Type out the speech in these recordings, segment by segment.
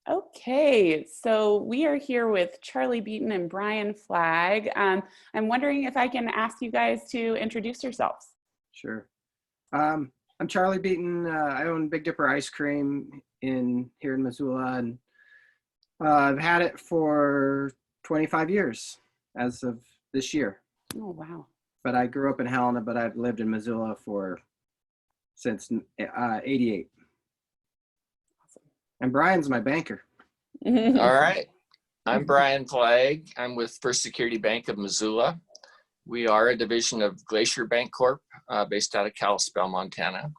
Okay, so we are here with Charlie Beaton and Brian Flaig. I'm wondering if I can ask you guys to introduce yourselves. Sure. I'm Charlie Beaton. I own Big Dipper Ice Cream here in Missoula, and I've had it for 25 years as of this year. Oh, wow. But I grew up in Helena, but I've lived in Missoula since 88. Awesome. And Brian's my banker. All right. I'm Brian Flaig. I'm with First Security Bank of Missoula. We are a division of Glacier Bank Corp, based out of Kalispell, Montana.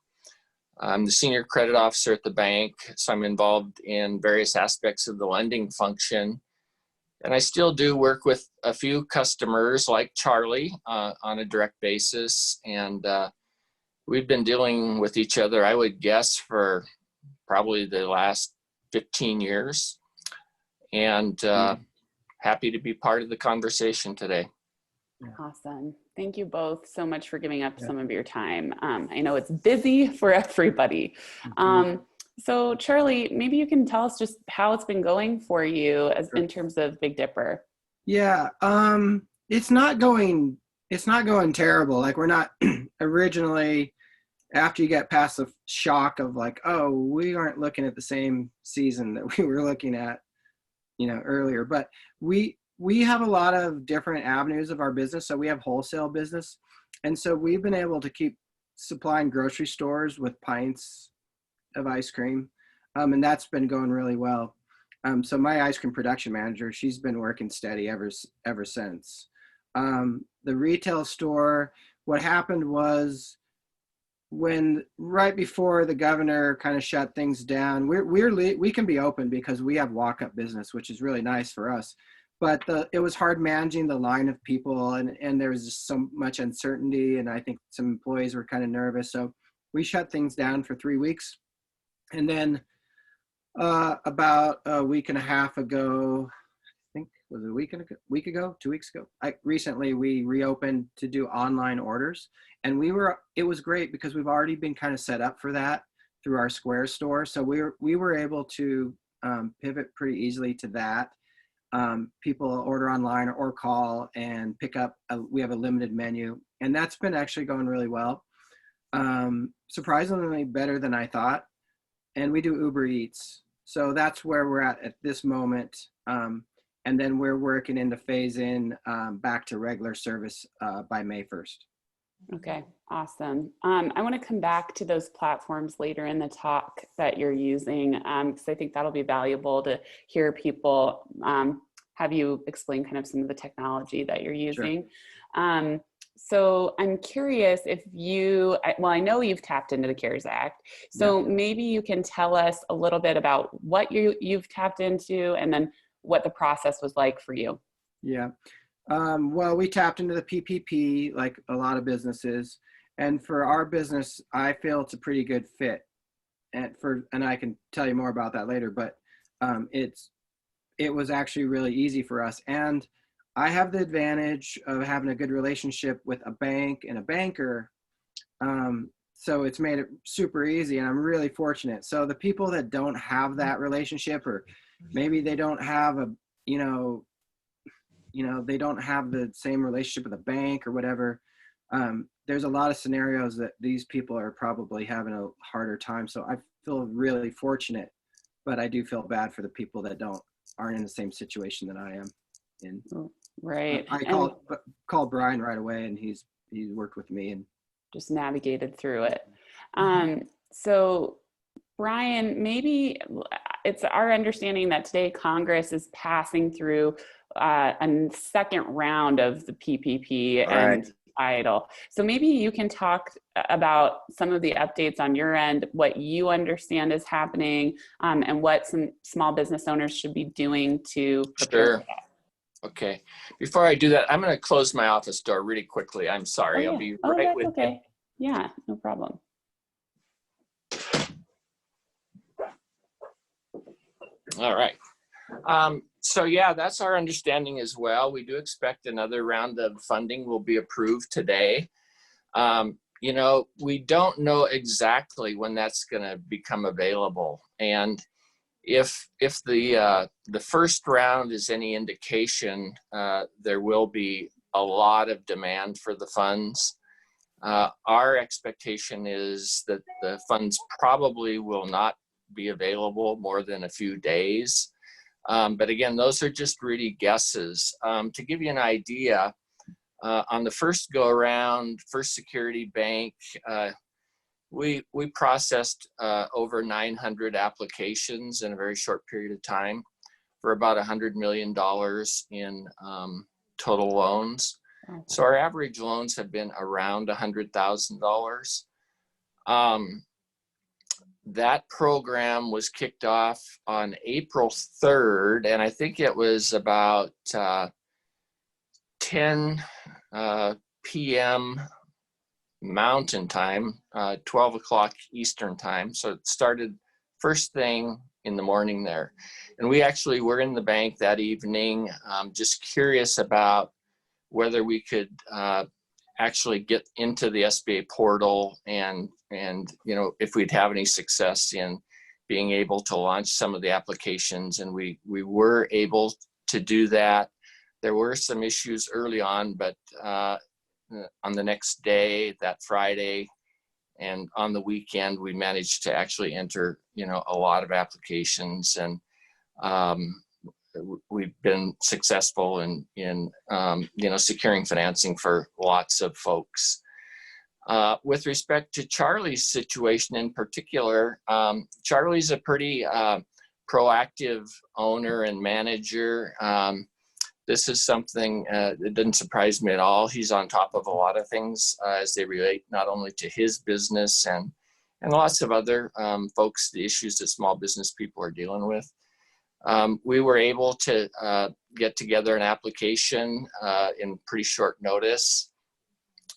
I'm the senior credit officer at the bank, so I'm involved in various aspects of the lending function. And I still do work with a few customers like Charlie on a direct basis. And we've been dealing with each other, I would guess, for probably the last 15 years. And happy to be part of the conversation today. Awesome. Thank you both so much for giving up some of your time. I know it's busy for everybody. So Charlie, maybe you can tell us just how it's been going for you in terms of Big Dipper. Yeah, it's not going terrible. Like, we're not originally, after you get past the shock of like, oh, we aren't looking at the same season that we were looking at, earlier. But we have a lot of different avenues of our business. So we have wholesale business. And so we've been able to keep supplying grocery stores with pints of ice cream. And that's been going really well. So my ice cream production manager, she's been working steady ever since. The retail store, what happened was right before the governor kind of shut things down, we can be open because we have walk-up business, which is really nice for us. But it was hard managing the line of people, and there was just so much uncertainty, and I think some employees were kind of nervous. So we shut things down for 3 weeks. And then about a week and a half ago, I think it was week ago, 2 weeks ago, recently we reopened to do online orders. And it was great because we've already been kind of set up for that through our Square store. So we were able to pivot pretty easily to that. People order online or call and pick up. We have a limited menu, and that's been actually going really well. Surprisingly better than I thought. And we do Uber Eats. So that's where we're at this moment. And then we're working in to phase in back to regular service by May 1st. Okay, awesome. I want to come back to those platforms later in the talk that you're using, because I think that'll be valuable to hear people have you explain kind of some of the technology that you're using. Sure. So I'm curious if I know you've tapped into the CARES Act, so maybe you can tell us a little bit about what you've tapped into and then what the process was like for you. Yeah. Well, we tapped into the PPP like a lot of businesses, and for our business, I feel it's a pretty good fit. And I can tell you more about that later, but it was actually really easy for us. And I have the advantage of having a good relationship with a bank and a banker. So it's made it super easy, and I'm really fortunate. So the people that don't have that relationship, or maybe they don't have they don't have the same relationship with a bank or whatever. There's a lot of scenarios that these people are probably having a harder time. So I feel really fortunate, but I do feel bad for the people that aren't in the same situation that I am in. Right. I called Brian right away, and he's worked with me and just navigated through it. So Brian, maybe it's our understanding that today Congress is passing through a second round of the PPP and EIDL. So maybe you can talk about some of the updates on your end, what you understand is happening, and what some small business owners should be doing to prepare for that. Okay. Before I do that, I'm going to close my office door really quickly. I'm sorry. I'll be right with you. Yeah, no problem. All right. So yeah, that's our understanding as well. We do expect another round of funding will be approved today. We don't know exactly when that's going to become available. And If the first round is any indication, there will be a lot of demand for the funds. Our expectation is that the funds probably will not be available more than a few days. But again, those are just really guesses. To give you an idea, on the first go around, First Security Bank, we processed over 900 applications in a very short period of time for about $100 million in total loans. So our average loans have been around $100,000. That program was kicked off on April 3rd, and I think it was about 10 p.m. Mountain Time, 12 o'clock Eastern Time. So it started first thing in the morning there. And we actually were in the bank that evening, just curious about whether we could actually get into the SBA portal and if we'd have any success in being able to launch some of the applications. And we were able to do that. There were some issues early on, but on the next day, that Friday, and on the weekend, we managed to actually enter, a lot of applications, and we've been successful in securing financing for lots of folks. With respect to Charlie's situation in particular, Charlie's a pretty proactive owner and manager. This is something that didn't surprise me at all. He's on top of a lot of things as they relate not only to his business and lots of other folks, the issues that small business people are dealing with. We were able to get together an application in pretty short notice.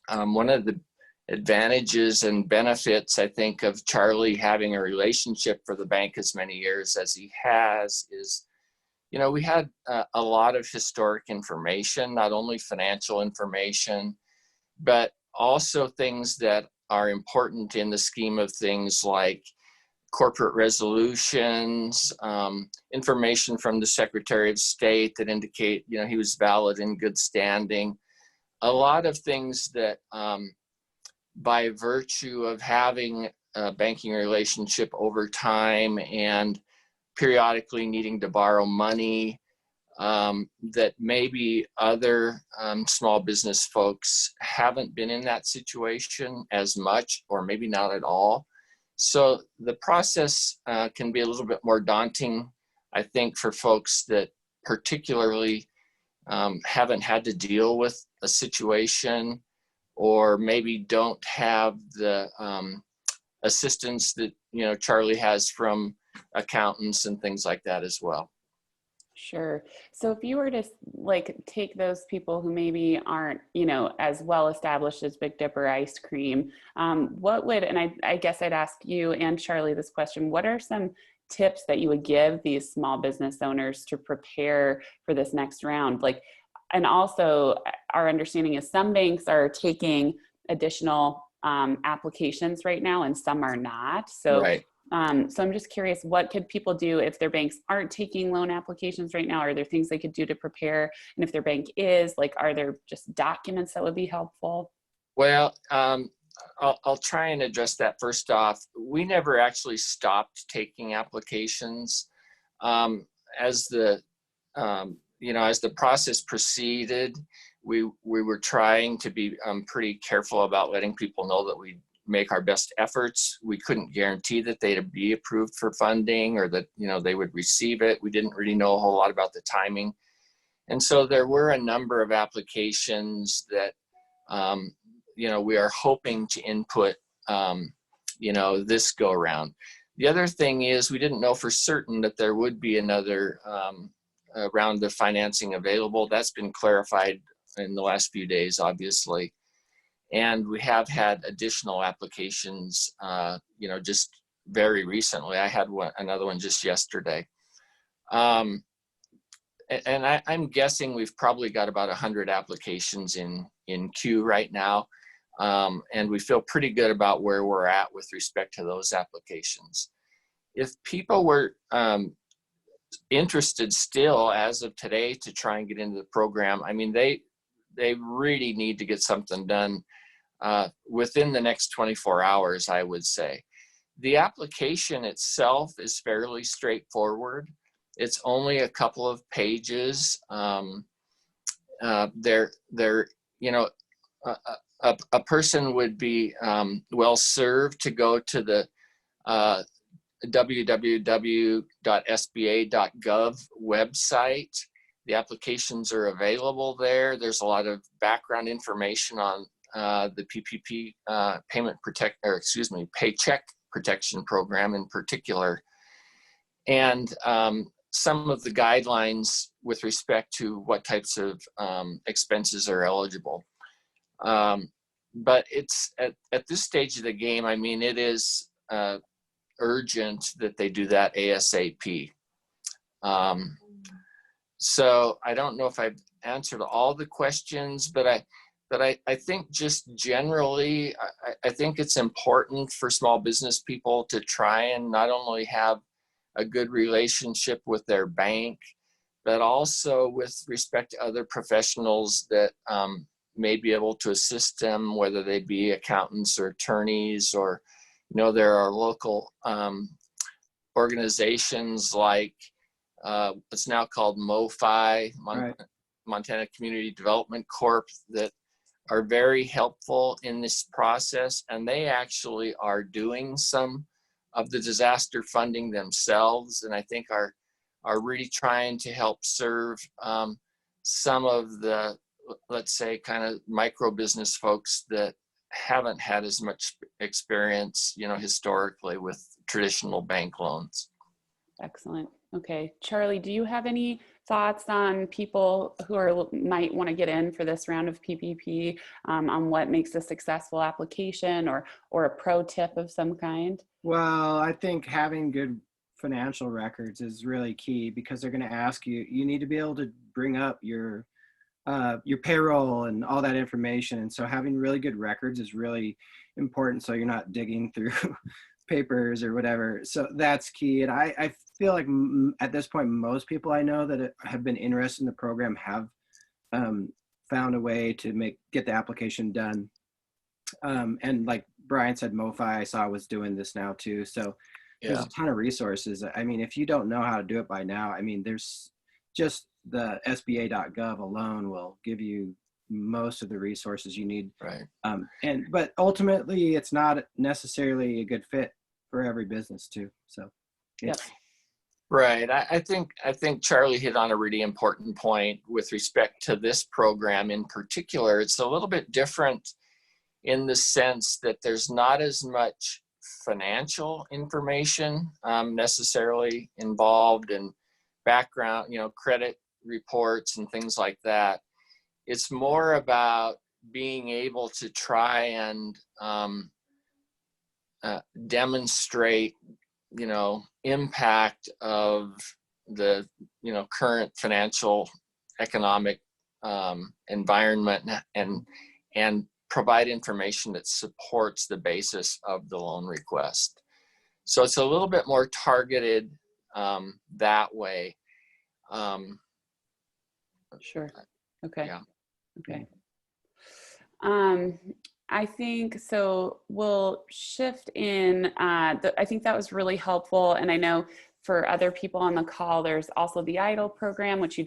One of the advantages and benefits, I think, of Charlie having a relationship for the bank as many years as he has is, we had a lot of historic information, not only financial information, but also things that are important in the scheme of things like corporate resolutions, information from the Secretary of State that indicate, he was valid in good standing. A lot of things that by virtue of having a banking relationship over time and periodically needing to borrow money, that maybe other small business folks haven't been in that situation as much, or maybe not at all. So the process can be a little bit more daunting, I think, for folks that particularly haven't had to deal with a situation, or maybe don't have the assistance that, Charlie has from accountants and things like that as well. Sure. So if you were to take those people who maybe aren't, as well established as Big Dipper ice cream, what would, and I guess I'd ask you and Charlie this question, what are some tips that you would give these small business owners to prepare for this next round? And also our understanding is some banks are taking additional applications right now and some are not. So right. So I'm just curious, what could people do if their banks aren't taking loan applications right now? Are there things they could do to prepare? And if their bank is, are there just documents that would be helpful? Well, I'll try and address that first off. We never actually stopped taking applications. As the process proceeded, we were trying to be pretty careful about letting people know that we make our best efforts. We couldn't guarantee that they'd be approved for funding or that, they would receive it. We didn't really know a whole lot about the timing. And so there were a number of applications that, we are hoping to input, this go around. The other thing is we didn't know for certain that there would be another round of financing available. That's been clarified in the last few days, obviously. And we have had additional applications, just very recently. I had another one just yesterday. And I'm guessing we've probably got about 100 applications in queue right now. And we feel pretty good about where we're at with respect to those applications. if people were interested still as of today to try and get into the program, I mean, they really need to get something done within the next 24 hours, I would say. The application itself is fairly straightforward. It's only a couple of pages. You know, a person would be well served to go to the www.sba.gov website. The applications are available there. There's a lot of background information on the PPP Paycheck Protection Program in particular, and some of the guidelines with respect to what types of expenses are eligible. But it's at this stage of the game, I mean, it is urgent that they do that ASAP. So I don't know if I've answered all the questions, but I think just generally, I think it's important for small business people to try and not only have a good relationship with their bank, but also with respect to other professionals that may be able to assist them, whether they be accountants or attorneys, or, you know, there are local organizations like what's now called MoFi, Right. Montana Community Development Corp, that are very helpful in this process, and they actually are doing some of the disaster funding themselves, and I think are really trying to help serve some of the, let's say, kind of micro business folks that haven't had as much experience, you know, historically with traditional bank loans. Excellent. Okay, Charlie, do you have any thoughts on people who might want to get in for this round of PPP, on what makes a successful application, or a pro tip of some kind? Well, I think having good financial records is really key, because they're going to ask you. You need to be able to bring up your payroll and all that information, and so having really good records is really important, so you're not digging through papers or whatever. So that's key. And I feel like at this point, most people I know that have been interested in the program have found a way to get the application done. And like Brian said, MoFi I saw was doing this now too. So there's a ton of resources. I mean, if you don't know how to do it by now, I mean, there's just the SBA.gov alone will give you most of the resources you need. Right. But ultimately, it's not necessarily a good fit for every business too. So. Yep. Right. I think Charlie hit on a really important point with respect to this program in particular. It's a little bit different in the sense that there's not as much financial information necessarily involved in background, you know, credit reports and things like that. It's more about being able to try and demonstrate, you know, impact of the, you know, current financial economic environment, and provide information that supports the basis of the loan request. So it's a little bit more targeted that way. Sure. Okay. Yeah. Okay. I think so. We'll shift in. I think that was really helpful, and I know for other people on the call, there's also the EIDL program, which you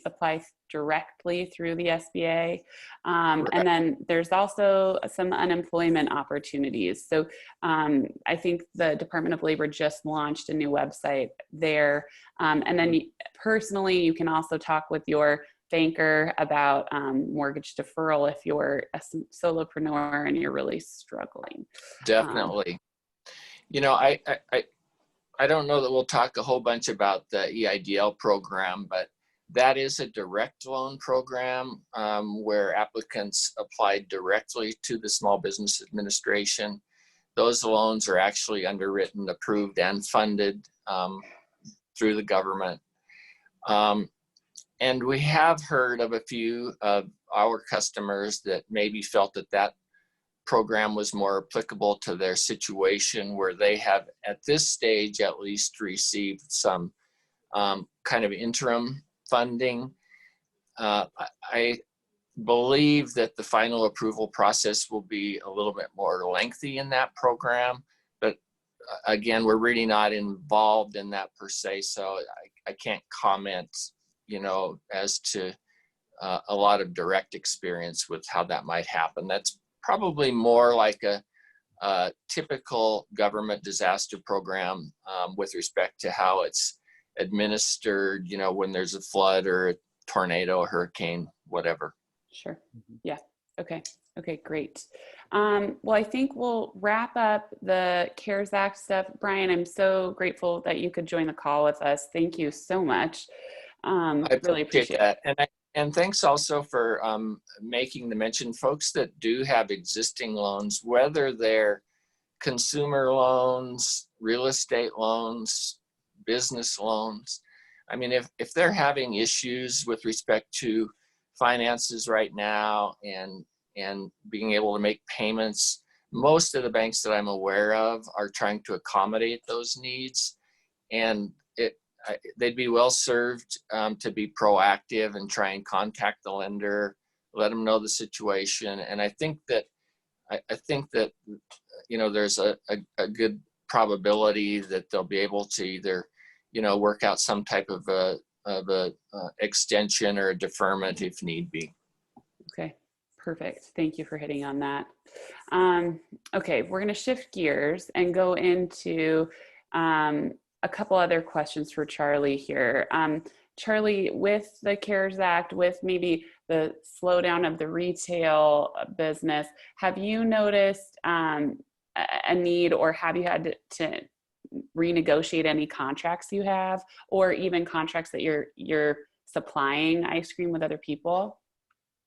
apply directly through the SBA, and then there's also some unemployment opportunities. So I think the Department of Labor just launched a new website there, and then personally, you can also talk with your banker about mortgage deferral if you're a solopreneur and you're really struggling. Definitely. You know, I don't know that we'll talk a whole bunch about the EIDL program, but that is a direct loan program where applicants apply directly to the Small Business Administration. Those loans are actually underwritten, approved, and funded through the government. And we have heard of a few of our customers that maybe felt that program was more applicable to their situation, where they have at this stage at least received some kind of interim funding. I believe that the final approval process will be a little bit more lengthy in that program, but again, we're really not involved in that per se, so I can't comment, as to a lot of direct experience with how that might happen. That's probably more like a typical government disaster program with respect to how it's administered, when there's a flood or a tornado, a hurricane, whatever. Sure. Yeah. Okay. Okay, great. Well, I think we'll wrap up the CARES Act stuff. Brian, I'm so grateful that you could join the call with us. Thank you so much. I really appreciate that. And thanks also for making the mention, folks that do have existing loans, whether they're consumer loans, real estate loans, business loans. I mean, if they're having issues with respect to finances right now and being able to make payments, most of the banks that I'm aware of are trying to accommodate those needs, and they'd be well served to be proactive and try and contact the lender, let them know the situation. And I think that there's a good probability that they'll be able to either work out some type of a extension or a deferment if need be. Okay, perfect. Thank you for hitting on that. Okay, we're going to shift gears and go into a couple other questions for Charlie here. Charlie, with the CARES Act, with maybe the slowdown of the retail business, have you noticed a need, or have you had to renegotiate any contracts you have, or even contracts that you're supplying ice cream with other people?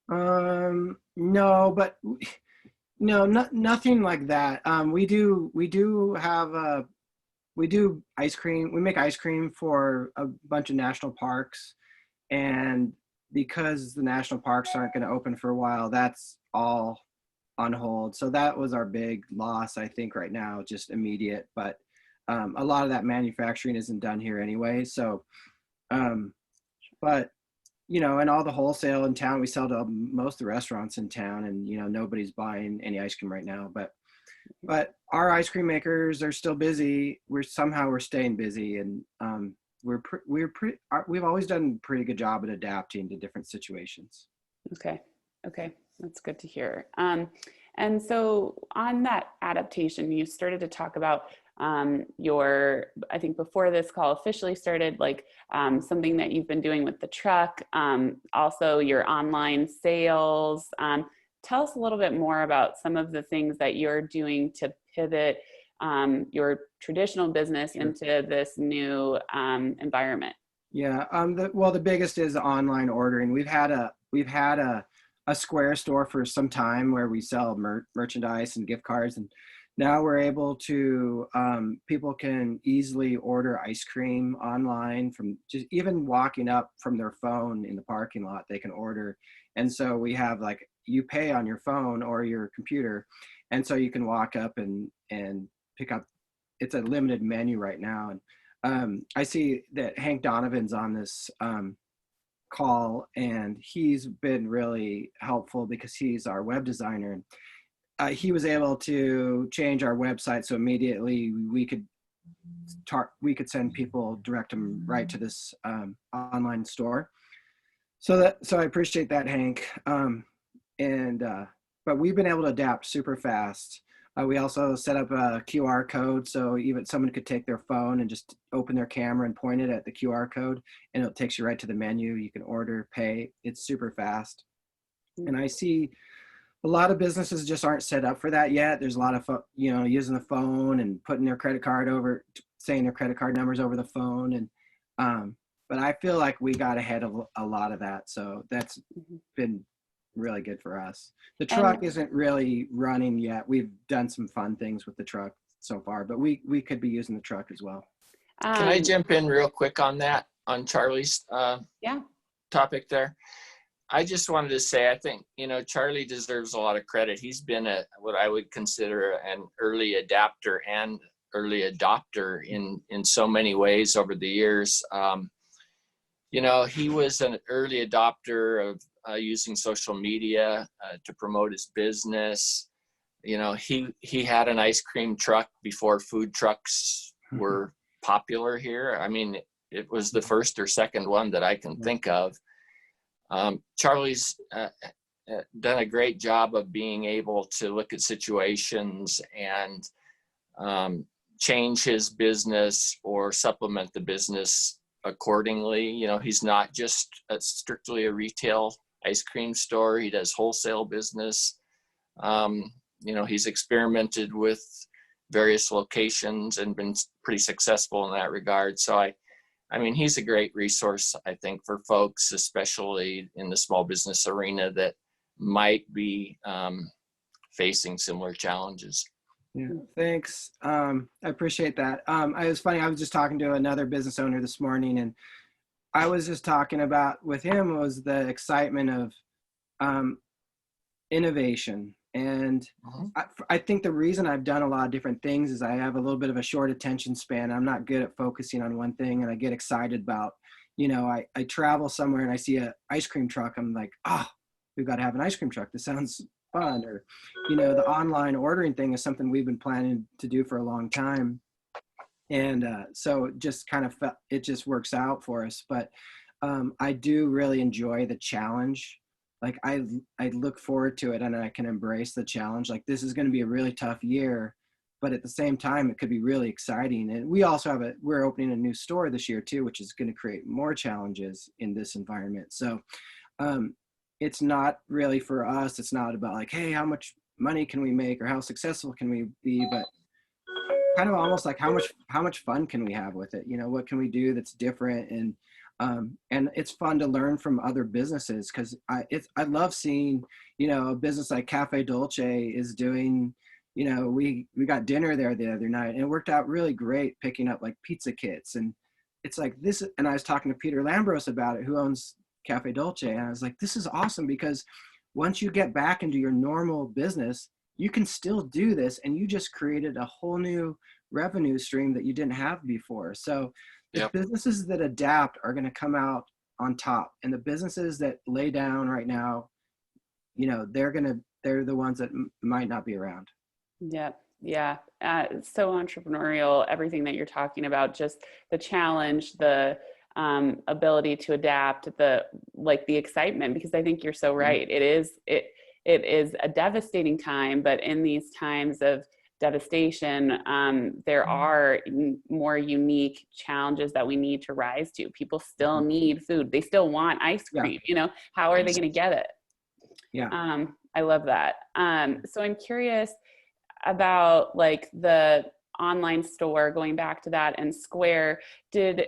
No, but no, nothing like that. We do have we do ice cream. We make ice cream for a bunch of national parks, and because the national parks aren't going to open for a while, that's all on hold. So that was our big loss, I think, right now, just immediate. But a lot of that manufacturing isn't done here anyway. So, but and all the wholesale in town, we sell to most of the restaurants in town, and nobody's buying any ice cream right now. But our ice cream makers are still busy. We're staying busy, and we've always done a pretty good job at adapting to different situations. Okay, that's good to hear. And so on that adaptation, you started to talk about I think before this call officially started, like something that you've been doing with the truck, also your online sales. Tell us a little bit more about some of the things that you're doing to pivot your traditional business into this new environment. Yeah, the biggest is online ordering. We've had a Square store for some time where we sell merchandise and gift cards, and now we're able to, people can easily order ice cream online from just even walking up from their phone in the parking lot, they can order. And so we have, like, you pay on your phone or your computer, and so you can walk up and pick up. It's a limited menu right now. And I see that Hank Donovan's on this call, and he's been really helpful because he's our web designer. He was able to change our website so immediately we could send people, direct them right to this online store. So I appreciate that, Hank. But we've been able to adapt super fast. We also set up a QR code, so even someone could take their phone and just open their camera and point it at the QR code, and it takes you right to the menu. You can order, pay. It's super fast. And I see a lot of businesses just aren't set up for that yet. There's a lot of, using the phone and putting their credit card saying their credit card numbers over the phone. And, but I feel like we got ahead of a lot of that. So that's been really good for us. The truck isn't really running yet. We've done some fun things with the truck so far, but we could be using the truck as well. Can I jump in real quick on that, on Charlie's topic there? I just wanted to say, I think, Charlie deserves a lot of credit. He's been what I would consider an early adapter and early adopter in so many ways over the years. He was an early adopter of using social media to promote his business. He had an ice cream truck before food trucks were popular here. I mean, it was the first or second one that I can think of. Charlie's done a great job of being able to look at situations and change his business or supplement the business accordingly. He's not just strictly a retail ice cream store. He does wholesale business. He's experimented with various locations and been pretty successful in that regard. So I mean, he's a great resource, I think, for folks, especially in the small business arena that might be facing similar challenges. Yeah, thanks. I appreciate that. It was funny. I was just talking to another business owner this morning, and I was just talking about with him was the excitement of innovation. And I think the reason I've done a lot of different things is I have a little bit of a short attention span. I'm not good at focusing on one thing, and I get excited about, I travel somewhere and I see an ice cream truck. I'm like, we've got to have an ice cream truck. This sounds fun. Or, the online ordering thing is something we've been planning to do for a long time. And so it just kind of it just works out for us. But I do really enjoy the challenge. Like I look forward to it, and I can embrace the challenge. Like, this is going to be a really tough year, but at the same time, it could be really exciting. And we also we're opening a new store this year too, which is going to create more challenges in this environment. So it's not really for us. It's not about like, hey, how much money can we make or how successful can we be, but kind of almost like how much fun can we have with it? What can we do that's different? And it's fun to learn from other businesses, because I love seeing, a business like Cafe Dolce is doing, we got dinner there the other night, and it worked out really great, picking up like pizza kits. And it's like this, and I was talking to Peter Lambros about it, who owns Cafe Dolce. And I was like, this is awesome, because once you get back into your normal business, you can still do this, and you just created a whole new revenue stream that you didn't have before. So the businesses that adapt are going to come out on top, and the businesses that lay down right now, they're the ones that might not be around. Yep. Yeah. So entrepreneurial, everything that you're talking about, just the challenge, the ability to adapt, the excitement, because I think you're so right. It is a devastating time, but in these times of devastation, there are more unique challenges that we need to rise to. People still need food. They still want ice cream. How are they going to get it? Yeah. I love that. So I'm curious about like the online store, going back to that, and Square. Did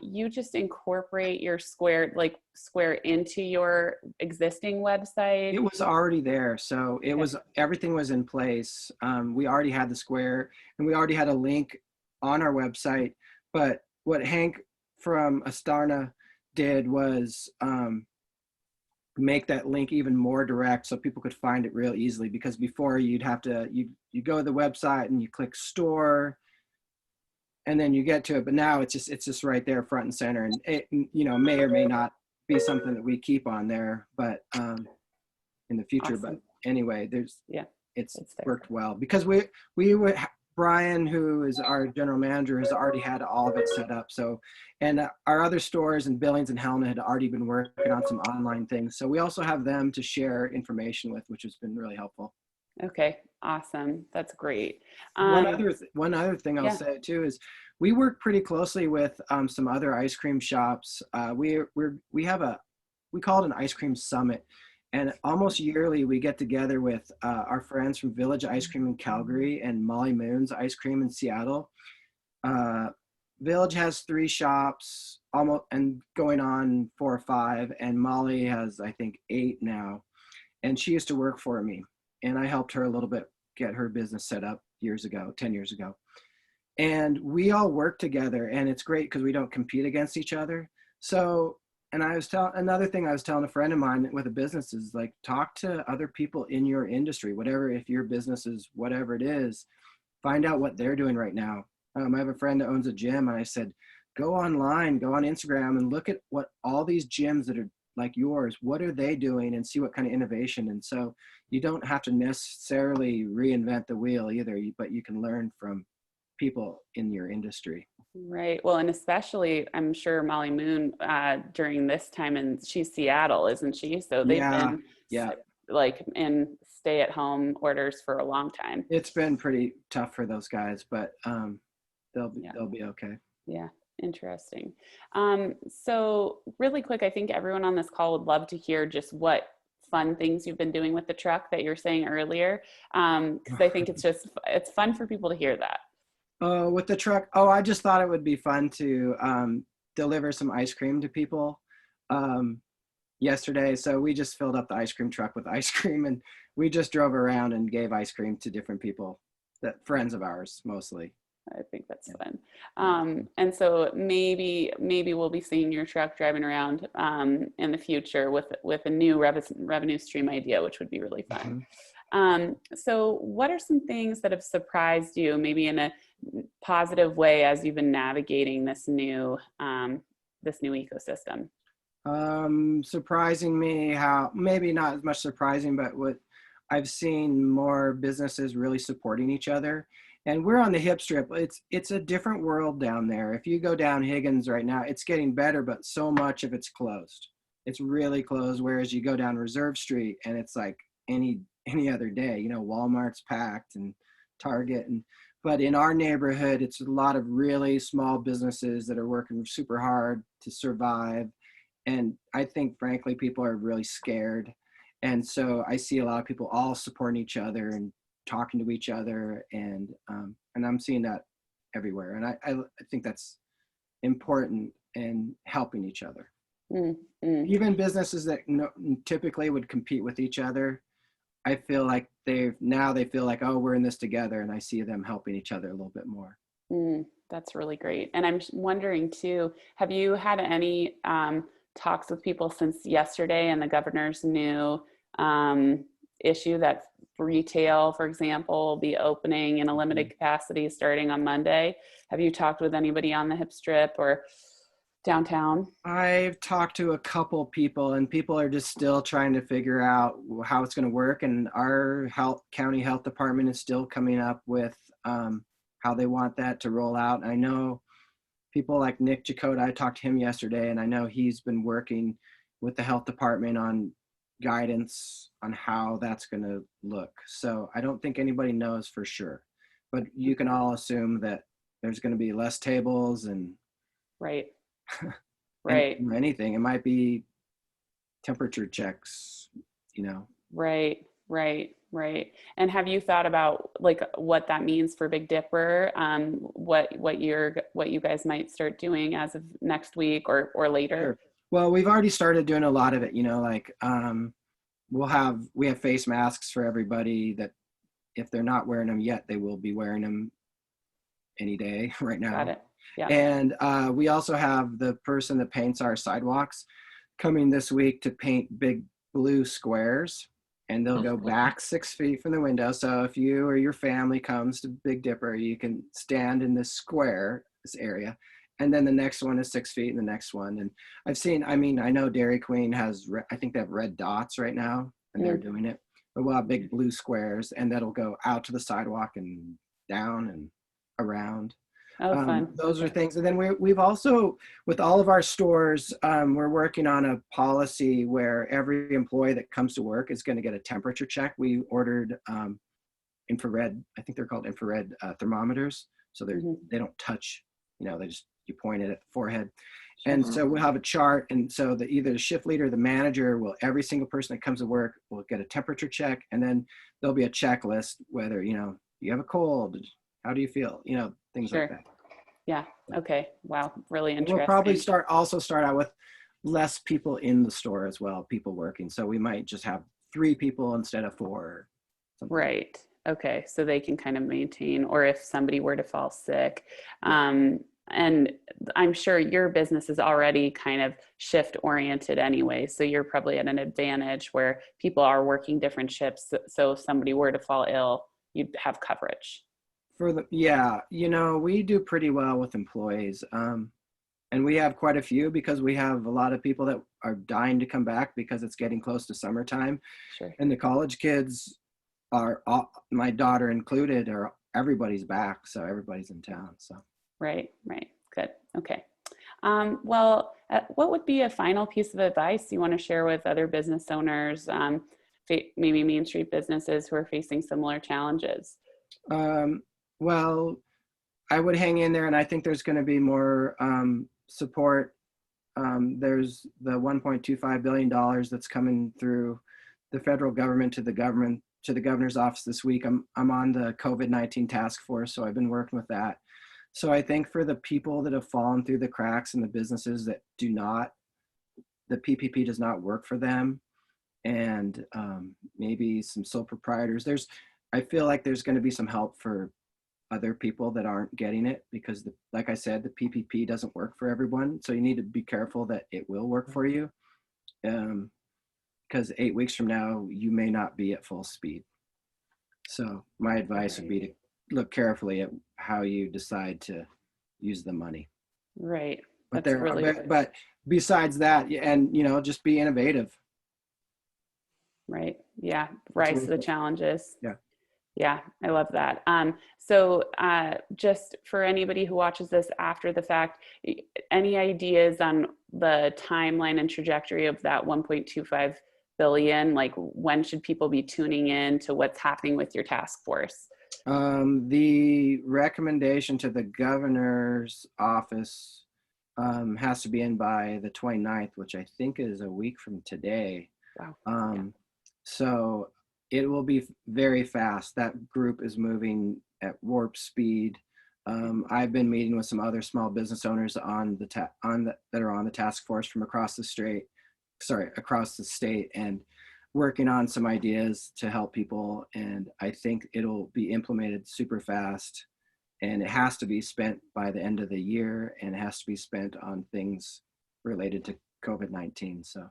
you just incorporate your Square into your existing website? It was already there. So it was, everything was in place. We already had the Square, and we already had a link on our website. But what Hank from Astarna did was make that link even more direct, so people could find it real easily. Because before, you'd have to, you go to the website and you click store, and then you get to it. But now it's just right there, front and center. And it, may or may not be something that we keep on there, but in the future. Awesome. But anyway, it's worked well, because we would, Brian, who is our general manager, has already had all of it set up. So, and our other stores in Billings and Helena had already been working on some online things. So we also have them to share information with, which has been really helpful. Okay, awesome. That's great. One other thing I'll say too is we work pretty closely with some other ice cream shops. We call it an ice cream summit. And almost yearly, we get together with our friends from Village Ice Cream in Calgary and Molly Moon's Ice Cream in Seattle. Village has 3 shops, almost, and going on 4 or 5. And Molly has, I think, 8 now. And she used to work for me, and I helped her a little bit get her business set up 10 years ago. And we all work together, and it's great because we don't compete against each other. So, And another thing I was telling a friend of mine with a business is like, talk to other people in your industry, whatever, if your business is whatever it is, find out what they're doing right now. I have a friend that owns a gym, and I said, go online, go on Instagram and look at what all these gyms that are like yours, what are they doing, and see what kind of innovation. And so you don't have to necessarily reinvent the wheel either, but you can learn from people in your industry. Right. Well, and especially, I'm sure Molly Moon during this time, and she's Seattle, isn't she? So they've Yeah, been yeah. like in stay-at-home orders for a long time. It's been pretty tough for those guys, but they'll be okay. Yeah. Interesting. So really quick, I think everyone on this call would love to hear just what fun things you've been doing with the truck that you're saying earlier. Because I think it's fun for people to hear that. With the truck, I just thought it would be fun to deliver some ice cream to people yesterday. So we just filled up the ice cream truck with ice cream, and we just drove around and gave ice cream to different people, friends of ours mostly. I think that's fun. And so maybe we'll be seeing your truck driving around in the future with a new revenue stream idea, which would be really fun. So what are some things that have surprised you, maybe in a positive way, as you've been navigating this new ecosystem? Surprising me, how maybe not as much surprising, but what I've seen more businesses really supporting each other. And we're on the hip strip. It's a different world down there. If you go down Higgins right now, it's getting better, but so much of it's closed. It's really closed. Whereas you go down Reserve Street and it's like any other day, Walmart's packed and Target. But in our neighborhood, it's a lot of really small businesses that are working super hard to survive. And I think, frankly, people are really scared. And so I see a lot of people all supporting each other and talking to each other, and I'm seeing that everywhere, and I think that's important, and helping each other. Even businesses that typically would compete with each other, I feel like they feel like, oh, we're in this together, and I see them helping each other a little bit more. That's really great. And I'm wondering too, have you had any talks with people since yesterday and the governor's new issue that retail, for example, will be opening in a limited capacity starting on Monday? Have you talked with anybody on the hip strip or downtown? I've talked to a couple people, and people are just still trying to figure out how it's going to work. And our county health department is still coming up with how they want that to roll out. I know people like Nick Jacoda, I talked to him yesterday, and I know he's been working with the health department on guidance on how that's going to look. So I don't think anybody knows for sure, but you can all assume that there's going to be less tables and right. anything. It might be temperature checks, Right. And have you thought about like what that means for Big Dipper? What you guys might start doing as of next week or later? Sure. Well, we've already started doing a lot of it, we have face masks for everybody that if they're not wearing them yet, they will be wearing them any day right now. Got it. Yeah. And we also have the person that paints our sidewalks coming this week to paint big blue squares, and they'll go back 6 feet from the window. So if you or your family comes to Big Dipper, you can stand in this square, this area. And then the next one is 6 feet, and the next one. And I know Dairy Queen has, I think they have red dots right now, and they're doing it. But we'll have big blue squares, and that'll go out to the sidewalk and down and around. Oh, fun. Those are things. And then we've also, with all of our stores, we're working on a policy where every employee that comes to work is going to get a temperature check. We ordered infrared, I think they're called infrared thermometers. So they don't touch, you point it at the forehead. And so we'll have a chart. And so either the shift leader or the manager every single person that comes to work will get a temperature check. And then there'll be a checklist, whether, you have a cold, how do you feel? Things like that. Yeah. Okay. Wow. Really interesting. We'll probably start out with less people in the store as well, people working. So we might just have 3 people instead of 4. Right. Okay. So they can kind of maintain, or if somebody were to fall sick, And I'm sure your business is already kind of shift oriented anyway. So you're probably at an advantage where people are working different shifts. So if somebody were to fall ill, you'd have coverage. Yeah, we do pretty well with employees. And we have quite a few because we have a lot of people that are dying to come back because it's getting close to summertime. Sure. And the college kids are, my daughter included, or everybody's back. So everybody's in town. So. Right. Good. Okay. Well, what would be a final piece of advice you want to share with other business owners, maybe Main Street businesses who are facing similar challenges? Well, I would hang in there, and I think there's going to be more support. There's the $1.25 billion that's coming through the federal government to the governor's office this week. I'm on the COVID-19 task force, so I've been working with that. So I think for the people that have fallen through the cracks and the businesses that the PPP does not work for them, and maybe some sole proprietors, I feel like there's going to be some help for other people that aren't getting it, because like I said, the PPP doesn't work for everyone. So you need to be careful that it will work for you. Because 8 weeks from now, you may not be at full speed. So my advice would be to look carefully at how you decide to use the money. Right. But besides that, and just be innovative. Right. Yeah. Rise to the challenges. Yeah. Yeah, I love that. So just for anybody who watches this after the fact, any ideas on the timeline and trajectory of that 1.25 billion? Like, when should people be tuning in to what's happening with your task force? The recommendation to the governor's office has to be in by the 29th, which I think is a week from today. Wow. So it will be very fast. That group is moving at warp speed. I've been meeting with some other small business owners that are on the task force from across the state, and working on some ideas to help people. And I think it'll be implemented super fast, and it has to be spent by the end of the year, and it has to be spent on things related to COVID-19. So.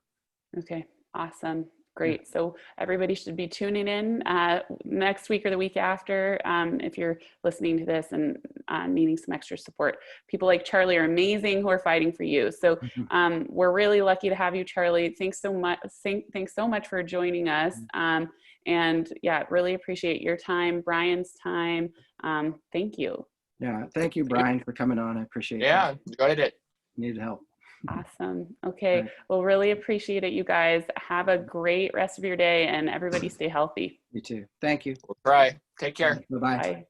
Okay, awesome. Great. So everybody should be tuning in next week or the week after if you're listening to this and needing some extra support. People like Charlie are amazing who are fighting for you. So we're really lucky to have you, Charlie. Thanks so much. Thanks so much for joining us. And yeah, really appreciate your time, Brian's time. Thank you. Yeah, thank you, Brian, for coming on. I appreciate it. Yeah, enjoyed it. Needed help. Awesome. Okay. Well, really appreciate it, you guys. Have a great rest of your day, and everybody stay healthy. You too. Thank you. We'll try. Take care. Bye-bye. Bye.